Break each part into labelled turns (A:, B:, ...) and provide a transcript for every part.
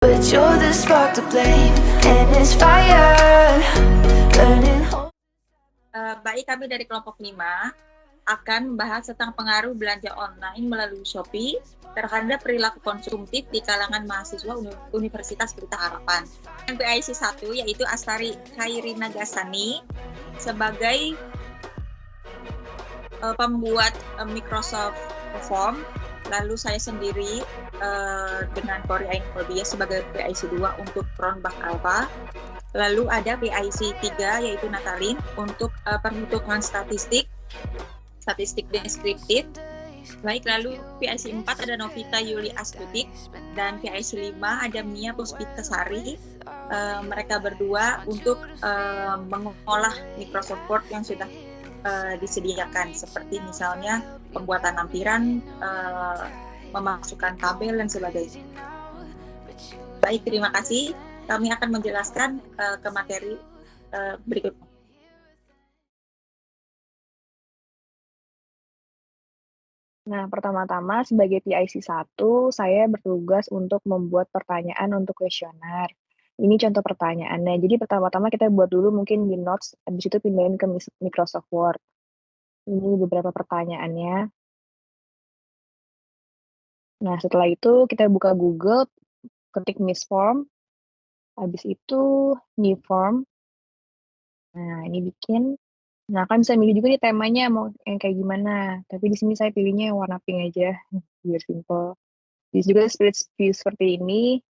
A: But you're the spark to blame, and it's fire burning.
B: Baik, kami dari kelompok 5 akan membahas tentang pengaruh belanja online melalui Shopee terhadap perilaku konsumtif di kalangan mahasiswa Universitas Pelita Harapan. PIC 1 yaitu Astari Khairi Nagasani sebagai pembuat Microsoft Form, lalu saya sendiri dengan Korea Infobia sebagai PIC 2 untuk Cronbach Alpha. Lalu ada PIC 3 yaitu Natalin untuk perhitungan statistik deskriptif. Baik, lalu PIC 4 ada Novita Yuli Astutik dan PIC 5 ada Mia Puspitasari. Mereka berdua untuk mengolah Microsoft Word yang sudah disediakan, seperti misalnya pembuatan lampiran, memasukkan tabel dan sebagainya. Baik, terima kasih. Kami akan menjelaskan ke materi berikutnya.
C: Nah, pertama-tama sebagai PIC 1, saya bertugas untuk membuat pertanyaan untuk kuesioner. Ini contoh pertanyaannya. Jadi pertama-tama kita buat dulu mungkin di notes, habis itu pindahin ke Microsoft Word. Ini beberapa pertanyaannya. Nah, setelah itu kita buka Google, ketik Miss Form, habis itu New Form. Nah, ini bikin. Nah, kan bisa milih juga nih temanya mau yang kayak gimana. Tapi di sini saya pilihnya yang warna pink aja, biar simple. Bisa juga split view seperti ini.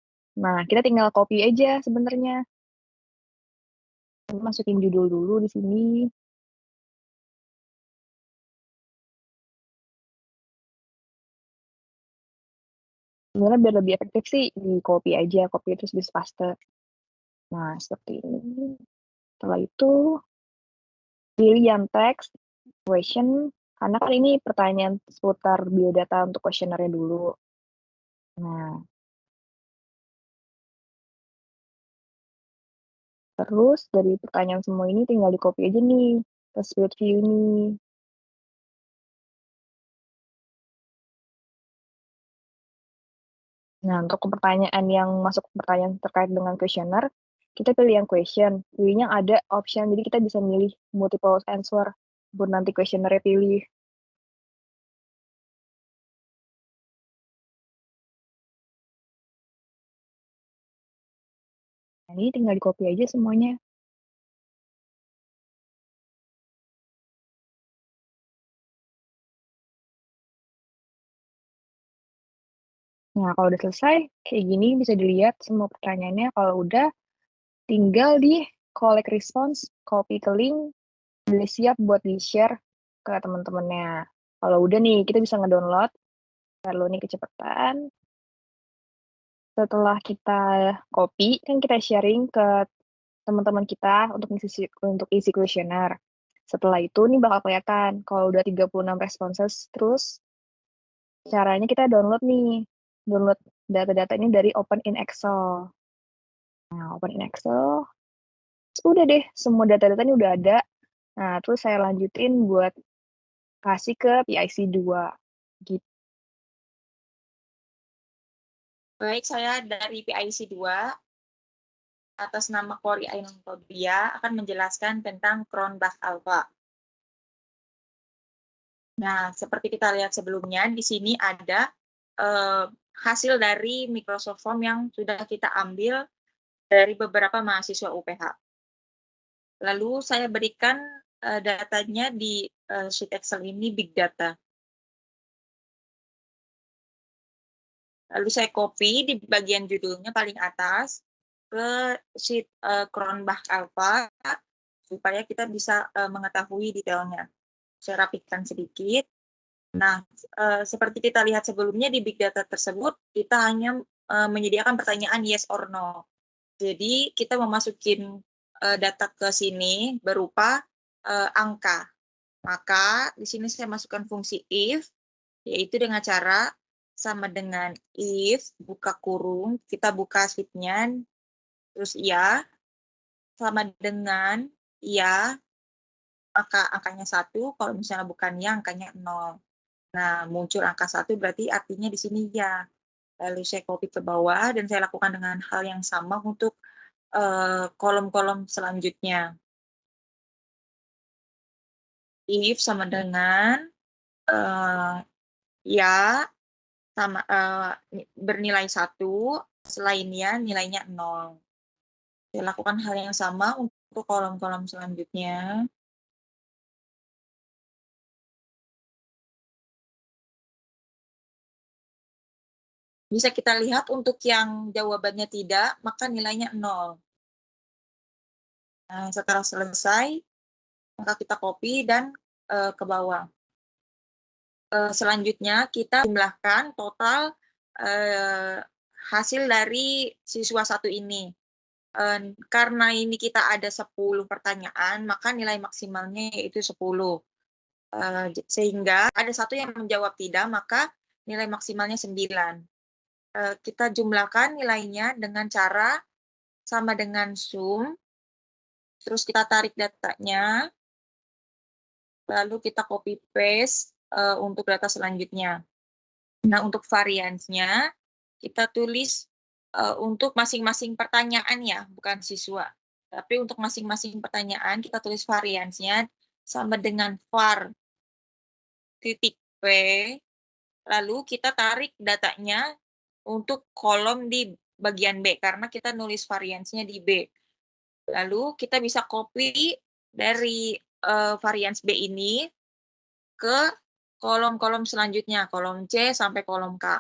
C: Nah, kita tinggal copy aja sebenarnya. Masukin judul dulu di sini. Sebenarnya biar lebih efektif sih, di copy aja, copy terus bisa paste. Nah, seperti ini. Setelah itu, pilih yang text, question, karena kan ini pertanyaan seputar biodata untuk questionnaire dulu. Nah, terus dari pertanyaan semua ini tinggal di copy aja nih, ke split view ini. Nah, untuk pertanyaan yang masuk pertanyaan terkait dengan questionnaire, kita pilih yang question. Pilihnya ada option, jadi kita bisa milih multiple answer buat nanti questionnaire pilih. Nah, ini tinggal di copy aja semuanya. Nah, kalau udah selesai, kayak gini bisa dilihat semua pertanyaannya. Kalau udah, tinggal di collect response, copy ke link, udah siap buat di-share ke teman-temannya. Kalau udah nih, kita bisa ngedownload. Lalu nih kecepatan. Setelah kita copy, kan kita sharing ke teman-teman kita untuk isi kuesioner. Setelah itu nih bakal kelihatan kalau udah 36 responses, terus caranya kita download data-data ini dari Open in Excel. Nah, Open in Excel, udah deh, semua data-data ini udah ada. Nah, terus saya lanjutin buat kasih ke PIC 2. Gitu.
B: Baik, saya dari PIC 2 atas nama Korea Infobia akan menjelaskan tentang Cronbach Alpha. Nah, seperti kita lihat sebelumnya, di sini ada hasil dari Microsoft Form yang sudah kita ambil dari beberapa mahasiswa UPH. Lalu saya berikan datanya di sheet Excel ini Big Data. Lalu saya copy di bagian judulnya paling atas ke sheet Cronbach Alpha supaya kita bisa mengetahui detailnya. Saya rapikan sedikit. Nah, seperti kita lihat sebelumnya di Big Data tersebut, kita hanya menyediakan pertanyaan yes or no. Jadi, kita memasukin data ke sini berupa angka. Maka, di sini saya masukkan fungsi if, yaitu dengan cara sama dengan if, buka kurung, kita buka sheet-nya, terus ya, sama dengan ya, maka angkanya 1, kalau misalnya bukan ya, angkanya 0. Nah, muncul angka 1 berarti artinya di sini ya. Lalu saya copy ke bawah dan saya lakukan dengan hal yang sama untuk kolom-kolom selanjutnya. If sama dengan ya sama bernilai 1, selainnya nilainya 0. Saya lakukan hal yang sama untuk kolom-kolom selanjutnya. Bisa kita lihat untuk yang jawabannya tidak, maka nilainya 0. Nah, setelah selesai, maka kita copy dan ke bawah. Selanjutnya kita jumlahkan total hasil dari siswa satu ini. Karena ini kita ada 10 pertanyaan, maka nilai maksimalnya yaitu 10. Sehingga ada satu yang menjawab tidak, maka nilai maksimalnya 9. Kita jumlahkan nilainya dengan cara sama dengan sum, terus kita tarik datanya, lalu kita copy paste untuk data selanjutnya. Nah, untuk variansnya, kita tulis untuk masing-masing pertanyaan ya, bukan siswa. Tapi untuk masing-masing pertanyaan, kita tulis variansnya sama dengan var titik P, lalu kita tarik datanya untuk kolom di bagian B, karena kita nulis variansnya di B. Lalu kita bisa copy dari varians B ini ke kolom-kolom selanjutnya, kolom C sampai kolom K.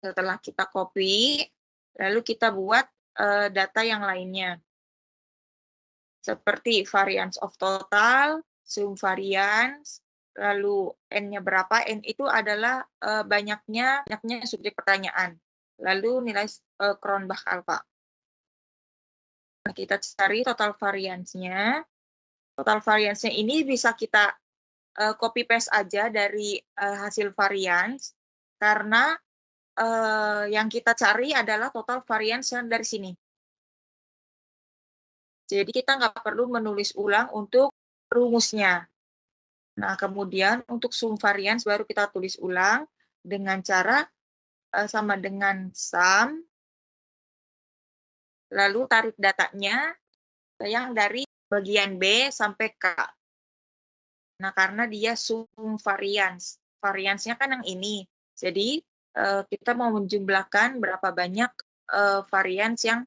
B: Setelah kita copy, lalu kita buat data yang lainnya. Seperti variance of total, sum variance, lalu N-nya berapa, N itu adalah banyaknya subjek pertanyaan. Lalu nilai Cronbach alpha. Nah, kita cari total variance-nya. Total variance-nya ini bisa kita copy paste aja dari hasil variance, karena yang kita cari adalah total variance yang dari sini. Jadi kita nggak perlu menulis ulang untuk rumusnya. Nah, kemudian untuk sum variance baru kita tulis ulang dengan cara sama dengan sum, lalu tarik datanya yang dari bagian B sampai K. Nah, karena dia sum variance. Variance-nya kan yang ini. Jadi, kita mau menjumlahkan berapa banyak variance yang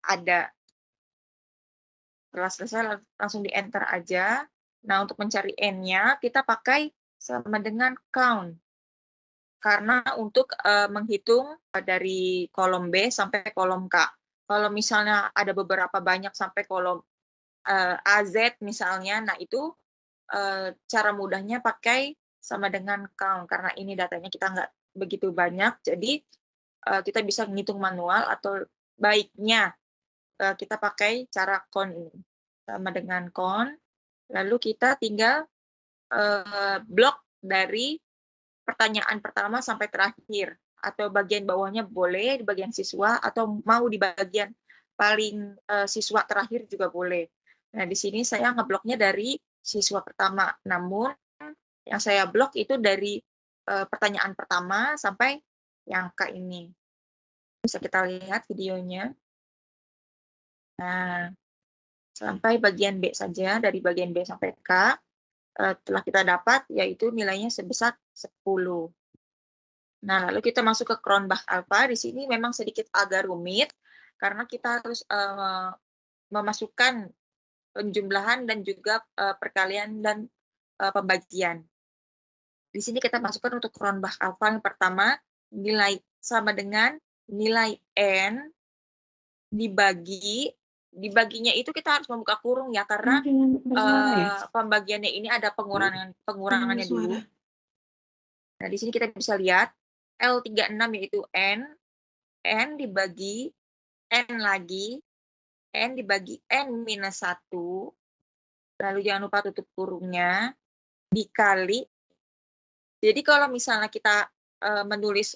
B: ada. Setelah selesai langsung di-enter aja. Nah, untuk mencari N-nya, kita pakai sama dengan count. Karena untuk menghitung dari kolom B sampai kolom K. Kalau misalnya ada beberapa banyak sampai kolom AZ misalnya, nah itu cara mudahnya pakai sama dengan count. Karena ini datanya kita nggak begitu banyak, jadi kita bisa menghitung manual atau baiknya kita pakai cara count ini. Sama dengan count, lalu kita tinggal blok dari pertanyaan pertama sampai terakhir, atau bagian bawahnya boleh di bagian siswa, atau mau di bagian paling siswa terakhir juga boleh. Nah, di sini saya ngebloknya dari siswa pertama, namun yang saya blok itu dari pertanyaan pertama sampai yang ke ini. Bisa kita lihat videonya. Nah, sampai bagian B saja, dari bagian B sampai K. Telah kita dapat, yaitu nilainya sebesar 10. Nah, lalu kita masuk ke Cronbach alpha. Di sini memang sedikit agak rumit, karena kita harus memasukkan penjumlahan dan juga perkalian dan pembagian. Di sini kita masukkan untuk Cronbach alpha yang pertama, nilai sama dengan nilai N dibaginya itu kita harus membuka kurung ya, karena pembagiannya ini ada pengurangannya dulu. Nah, di sini kita bisa lihat L36 yaitu N dibagi N lagi, N dibagi N minus 1, lalu jangan lupa tutup kurungnya, dikali. Jadi kalau misalnya kita menulis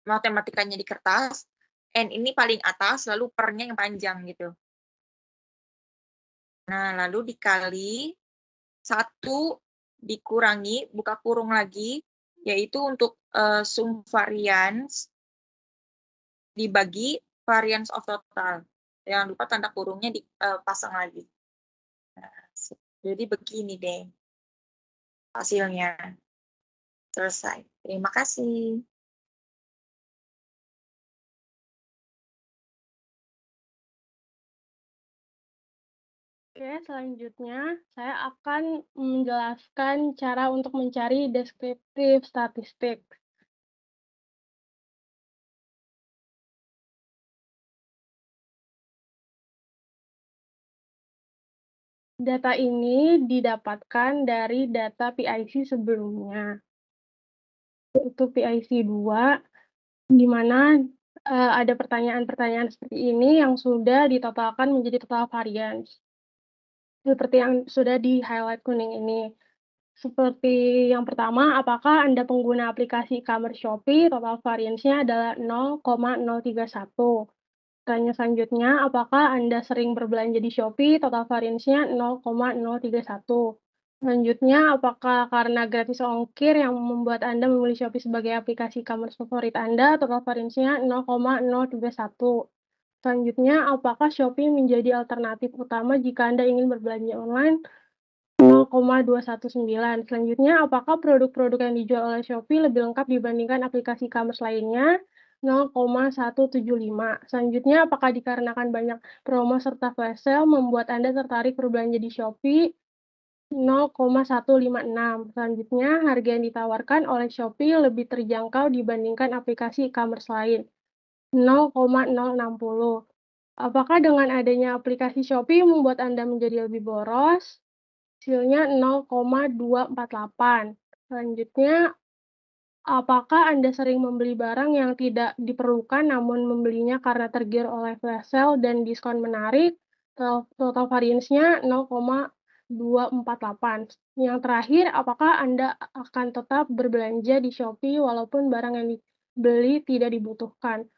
B: matematikanya di kertas, N ini paling atas, lalu pernya yang panjang gitu. Nah, lalu dikali 1 dikurangi, buka kurung lagi, yaitu untuk sum variance dibagi variance of total. Jangan lupa tanda kurungnya dipasang lagi. Nah, jadi begini deh hasilnya. Selesai. Terima kasih.
D: Oke, selanjutnya saya akan menjelaskan cara untuk mencari deskriptif statistik. Data ini didapatkan dari data PIC sebelumnya. Untuk PIC 2, di mana ada pertanyaan-pertanyaan seperti ini yang sudah ditotalkan menjadi total variance. Seperti yang sudah di-highlight kuning ini. Seperti yang pertama, apakah Anda pengguna aplikasi e-commerce Shopee, total variance-nya adalah 0,031. Pertanyaan selanjutnya, apakah Anda sering berbelanja di Shopee, total variance-nya 0,031. Selanjutnya, apakah karena gratis ongkir yang membuat Anda memilih Shopee sebagai aplikasi e-commerce favorit Anda, total variance-nya 0,031. Selanjutnya, apakah Shopee menjadi alternatif utama jika Anda ingin berbelanja online, 0,219. Selanjutnya, apakah produk-produk yang dijual oleh Shopee lebih lengkap dibandingkan aplikasi e-commerce lainnya? 0,175. Selanjutnya, apakah dikarenakan banyak promo serta flash sale membuat Anda tertarik berbelanja di Shopee? 0,156. Selanjutnya, harga yang ditawarkan oleh Shopee lebih terjangkau dibandingkan aplikasi e-commerce lain. 0,060. Apakah dengan adanya aplikasi Shopee membuat Anda menjadi lebih boros? Hasilnya 0,248. Selanjutnya, apakah Anda sering membeli barang yang tidak diperlukan namun membelinya karena tergiur oleh flash sale dan diskon menarik? Total variance-nya 0,248. Yang terakhir, apakah Anda akan tetap berbelanja di Shopee walaupun barang yang dibeli tidak dibutuhkan?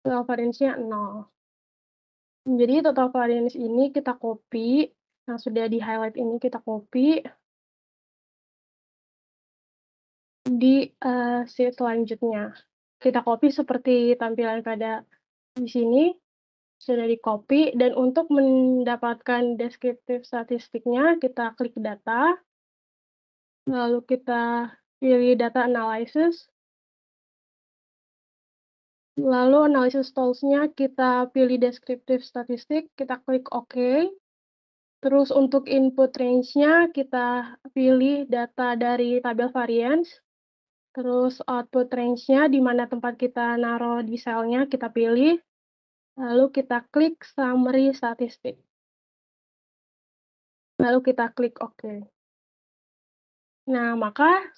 D: Total variance-nya 0. Jadi total variance ini kita copy, yang sudah di-highlight ini kita copy di sheet selanjutnya. Kita copy seperti tampilan pada di sini, sudah di-copy, dan untuk mendapatkan deskriptif statistiknya, kita klik data, lalu kita pilih data analysis, lalu analysis tools-nya kita pilih deskriptif statistik, kita klik OK. Terus untuk input range-nya kita pilih data dari tabel variance, terus output range-nya di mana tempat kita naruh di sel-nya kita pilih, lalu kita klik summary statistik. Lalu kita klik OK. Nah, maka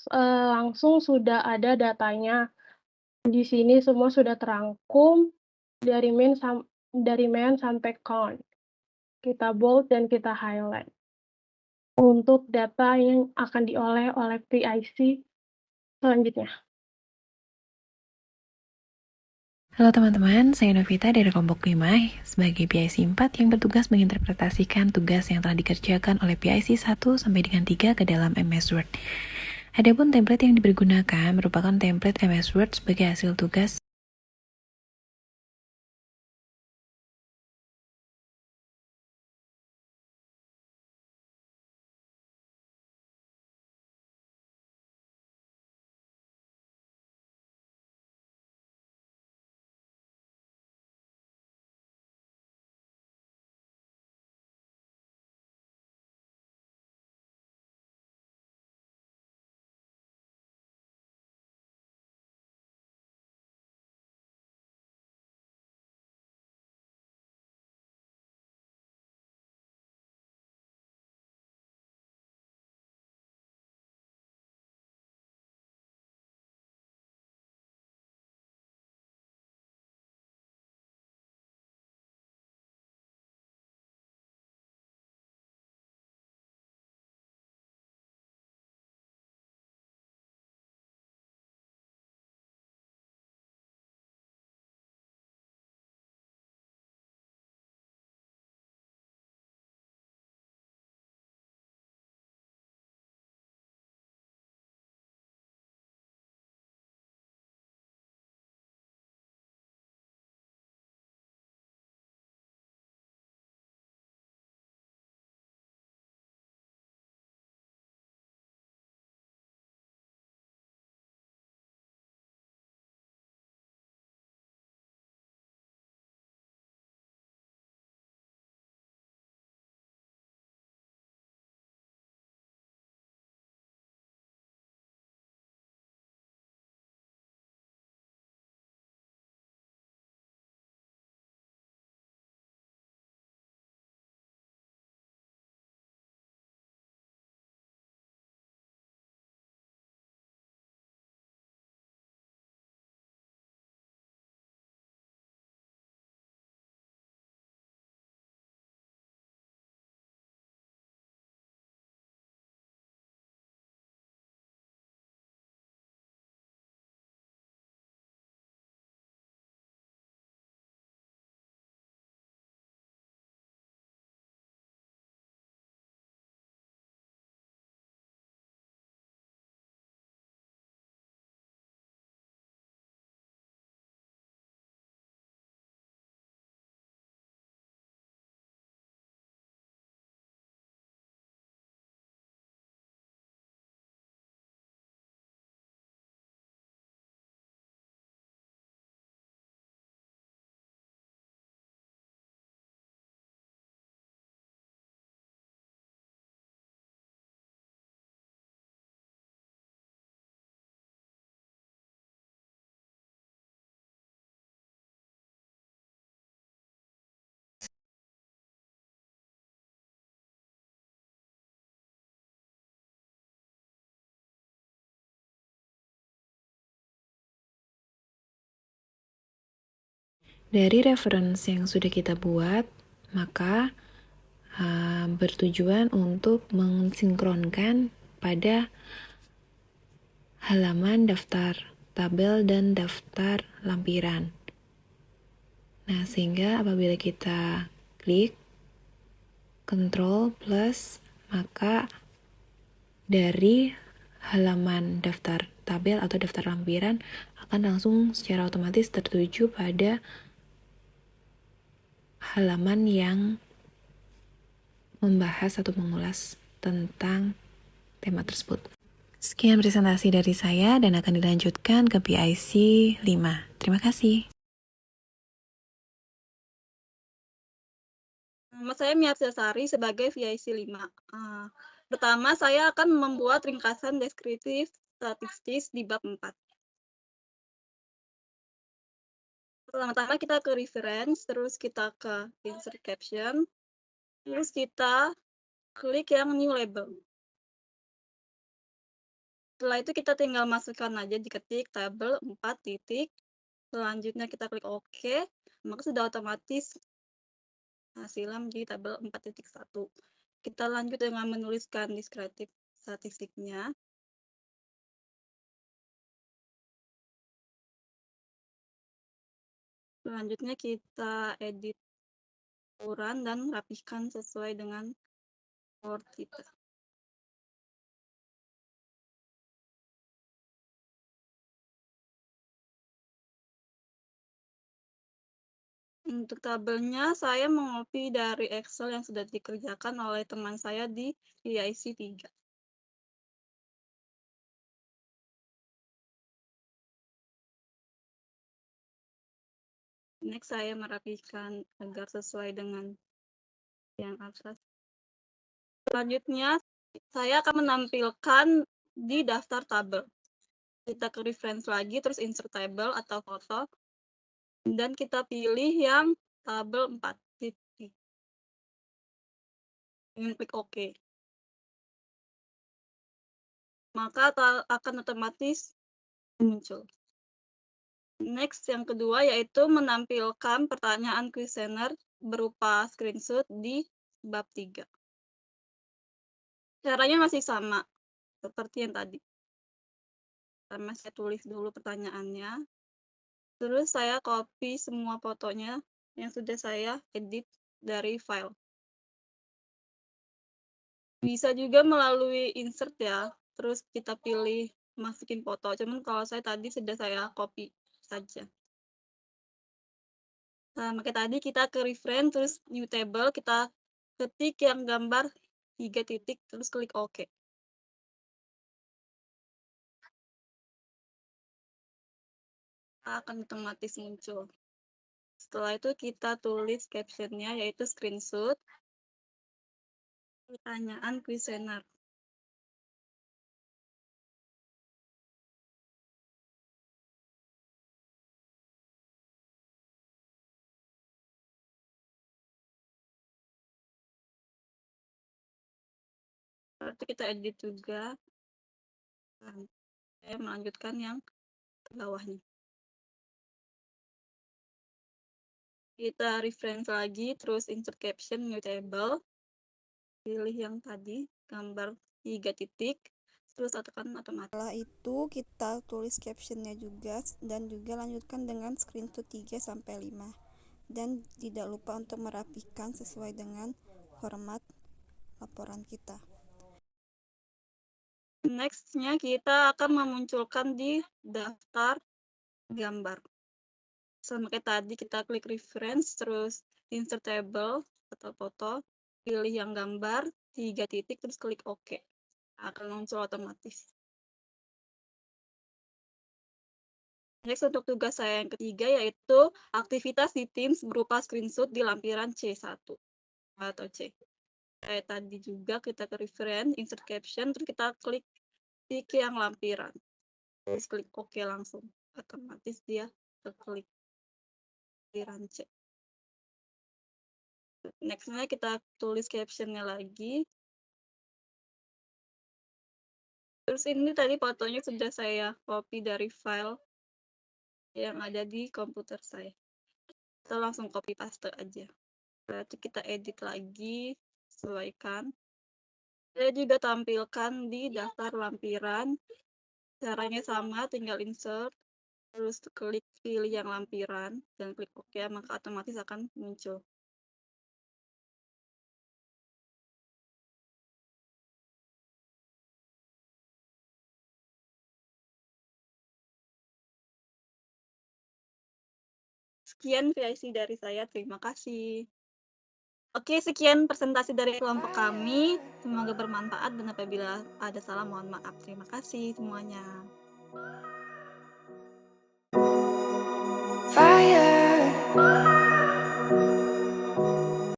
D: langsung sudah ada datanya. Di sini semua sudah terangkum dari main sampai count. Kita bold dan kita highlight. Untuk data yang akan diolah oleh PIC selanjutnya.
E: Halo teman-teman, saya Novita dari kelompok 5 sebagai PIC 4 yang bertugas menginterpretasikan tugas yang telah dikerjakan oleh PIC 1 sampai dengan 3 ke dalam MS Word. Adapun template yang dipergunakan merupakan template MS Word sebagai hasil tugas Dari reference yang sudah kita buat, maka bertujuan untuk mensinkronkan pada halaman daftar tabel dan daftar lampiran. Nah, sehingga apabila kita klik Ctrl plus, maka dari halaman daftar tabel atau daftar lampiran akan langsung secara otomatis tertuju pada halaman yang membahas atau mengulas tentang tema tersebut. Sekian presentasi dari saya dan akan dilanjutkan ke PIC 5. Terima kasih.
F: Nama saya Miarsasari sebagai VIC 5. Pertama, saya akan membuat ringkasan deskriptif statistis di bab 4. Pertama-tama kita ke reference, terus kita ke insert caption, terus kita klik yang new label. Setelah itu kita tinggal masukkan aja, diketik tabel 4 titik, selanjutnya kita klik OK, maka sudah otomatis hasilnya menjadi tabel 4.1. Kita lanjut dengan menuliskan deskriptif statistiknya. Selanjutnya kita edit ukuran dan rapihkan sesuai dengan Word kita. Untuk tabelnya, saya mengopi dari Excel yang sudah dikerjakan oleh teman saya di PIC 3. Next, saya merapikan agar sesuai dengan yang atas. Selanjutnya, saya akan menampilkan di daftar tabel. Kita ke reference lagi, terus insert table atau foto, dan kita pilih yang tabel 4 titik. Dengan klik OK. Maka akan otomatis muncul. Next, yang kedua yaitu menampilkan pertanyaan kuesioner berupa screenshot di bab 3. Caranya masih sama, seperti yang tadi. Pertama, saya tulis dulu pertanyaannya. Terus saya copy semua fotonya yang sudah saya edit dari file. Bisa juga melalui insert ya, terus kita pilih masukin foto. Cuman kalau saya tadi sudah saya copy saja. Nah, maka tadi kita ke reference, terus new table, kita ketik yang gambar 3 titik, terus klik OK. Akan otomatis muncul. Setelah itu kita tulis captionnya, yaitu screenshot pertanyaan kuesioner. Berarti kita edit juga. Saya melanjutkan yang ke bawahnya. Kita reference lagi, terus insert caption, new table. Pilih yang tadi, gambar 3 titik, terus tekan otomatis. Setelah itu kita tulis captionnya juga, dan juga lanjutkan dengan screenshot 3-5. Dan tidak lupa untuk merapikan sesuai dengan format laporan kita. Next-nya kita akan memunculkan di daftar gambar. Sama kayak tadi, kita klik reference, terus insert table atau foto, pilih yang gambar 3 titik, terus klik OK. Akan muncul otomatis. Next, untuk tugas saya yang ketiga yaitu aktivitas di Teams berupa screenshot di lampiran C1 atau C. Kayak tadi juga kita ke reference, insert caption, terus kita klik yang lampiran. Terus klik OK langsung. Otomatis dia klik lampiran C. Next-nya kita tulis caption-nya lagi. Terus ini tadi fotonya sudah saya copy dari file yang ada di komputer saya. Kita langsung copy paste aja. Berarti kita edit lagi, sesuaikan. Saya juga tampilkan di daftar lampiran. Caranya sama, tinggal insert, terus klik pilih yang lampiran, dan klik OK, maka otomatis akan muncul. Sekian PIC dari saya, terima kasih. Oke, sekian presentasi dari kelompok kami. Semoga bermanfaat dan apabila ada salah mohon maaf. Terima kasih semuanya.
A: Fire.